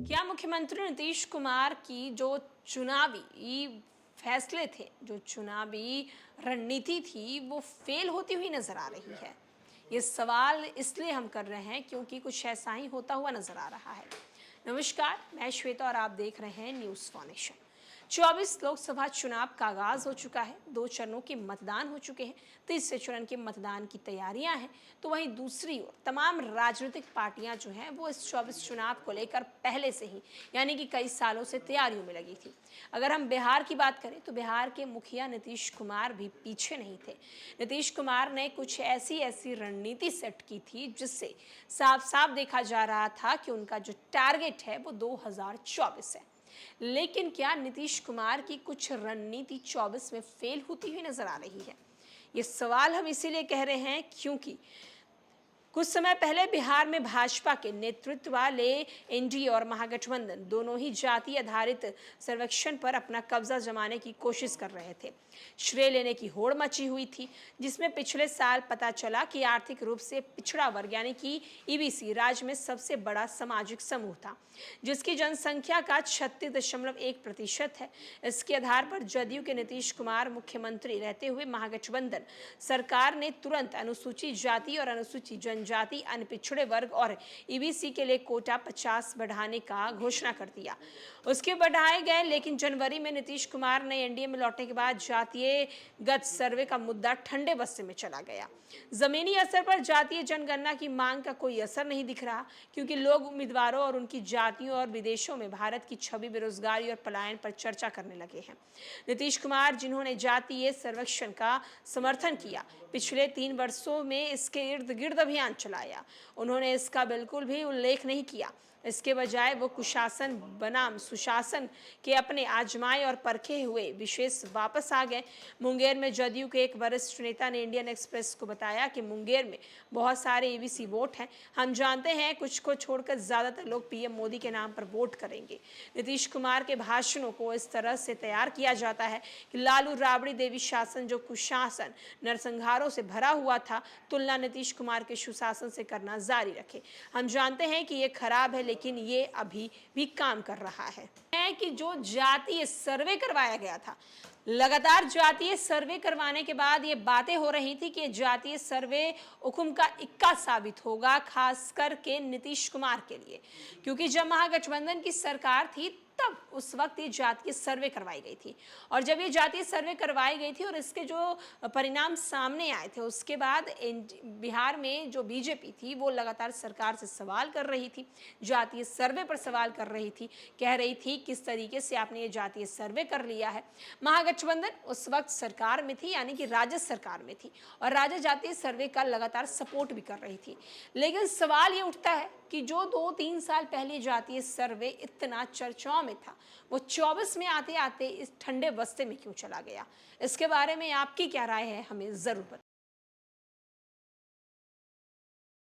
क्या मुख्यमंत्री नीतीश कुमार की जो चुनावी फैसले थे, जो चुनावी रणनीति थी, वो फेल होती हुई नजर आ रही है? ये सवाल इसलिए हम कर रहे हैं क्योंकि कुछ ऐसा ही होता हुआ नजर आ रहा है। नमस्कार, मैं श्वेता और आप देख रहे हैं न्यूज़ फॉर नेशन। 24 लोकसभा चुनाव का आगाज हो चुका है, 2 चरणों के मतदान हो चुके हैं, तीसरे चरण के मतदान की तैयारियां हैं। तो वहीं दूसरी ओर तमाम राजनीतिक पार्टियां जो हैं वो इस 24 चुनाव को लेकर पहले से ही यानी कि कई सालों से तैयारियों में लगी थी। अगर हम बिहार की बात करें तो बिहार के मुखिया नीतीश कुमार भी पीछे नहीं थे। नीतीश कुमार ने कुछ ऐसी ऐसी रणनीति सेट की थी जिससे साफ साफ देखा जा रहा था कि उनका जो टारगेट है वो 2024 है। लेकिन क्या नीतीश कुमार की कुछ रणनीति 24 में फेल होती हुई नजर आ रही है? ये सवाल हम इसीलिए कह रहे हैं क्योंकि कुछ समय पहले बिहार में भाजपा के नेतृत्व वाले एनडीए और महागठबंधन दोनों ही जाति आधारित सर्वेक्षण पर अपना कब्जा जमाने की कोशिश कर रहे थे। श्रेय लेने की होड़ मची हुई थी, जिसमें पिछले साल पता चला कि आर्थिक रूप से पिछड़ा वर्ग यानी कि ईबीसी राज्य में सबसे बड़ा सामाजिक समूह था, जिसकी जनसंख्या का 36.1% है। इसके आधार पर जदयू के नीतीश कुमार मुख्यमंत्री रहते हुए महागठबंधन सरकार ने तुरंत अनुसूचित जाति और अनुसूचित जनजाति, अन्य पिछड़े वर्ग और ईबीसी के लिए कोटा 50 बढ़ाने का घोषणा कर दिया। उसके बढ़ाए गए, लेकिन जनवरी में नीतीश कुमार ने एनडीए में लौटने के बाद जातीयगत सर्वे का मुद्दा ठंडे बस्ते में चला गया। जमीनी असर पर जातीय जनगणना की मांग का कोई असर नहीं दिख रहा, क्योंकि लोग उम्मीदवारों और उनकी जातियों और विदेशों में भारत की छवि, बेरोजगारी और पलायन पर चर्चा करने लगे हैं। नीतीश कुमार, जिन्होंने जातीय सर्वेक्षण का समर्थन किया, पिछले 3 वर्षों में इसके इर्द गिर्द अभियान चलाया, उन्होंने इसका बिल्कुल भी उल्लेख नहीं किया। इसके बजाय वो कुशासन बनाम सुशासन के अपने आजमाए और परखे हुए विशेष वापस आ गए। मुंगेर में जदयू के एक वरिष्ठ नेता ने इंडियन एक्सप्रेस को बताया कि मुंगेर में बहुत सारे ईबीसी वोट हैं, हम जानते हैं कुछ को छोड़कर ज्यादातर लोग पीएम मोदी के नाम पर वोट करेंगे। नीतीश कुमार के भाषणों को इस तरह से तैयार किया जाता है कि लालू राबड़ी देवी शासन, जो कुशासन नरसंहारों से भरा हुआ था, तुलना नीतीश कुमार के सुशासन से करना जारी रखे। हम जानते हैं कि ये खराब है, लेकिन ये अभी भी काम कर रहा है कि जो जातीय सर्वे करवाया गया था, लगातार जातीय सर्वे करवाने के बाद ये बातें हो रही थी कि जातीय सर्वे हुक्म का इक्का साबित होगा, खास करके नीतीश कुमार के लिए, क्योंकि जब महागठबंधन की सरकार थी तब उस वक्त ये जातीय सर्वे करवाई गई थी। और जब ये जातीय सर्वे करवाई गई थी और इसके जो परिणाम सामने आए थे, उसके बाद बिहार में जो बीजेपी थी वो लगातार सरकार से सवाल कर रही थी, जातीय सर्वे पर सवाल कर रही थी, कह रही थी किस तरीके से आपने ये जातीय सर्वे कर लिया है। महागठबंधन उस वक्त सरकार में थी, यानी कि राज्य सरकार में थी, और राज्य जातीय सर्वे का लगातार सपोर्ट भी कर रही थी। लेकिन सवाल ये उठता है कि जो 2-3 साल पहले जातीय सर्वे इतना चर्चाओं में था, वो 24 में आते आते इस ठंडे बस्ते में क्यों चला गया? इसके बारे में आपकी क्या राय है, हमें जरूर बताएं।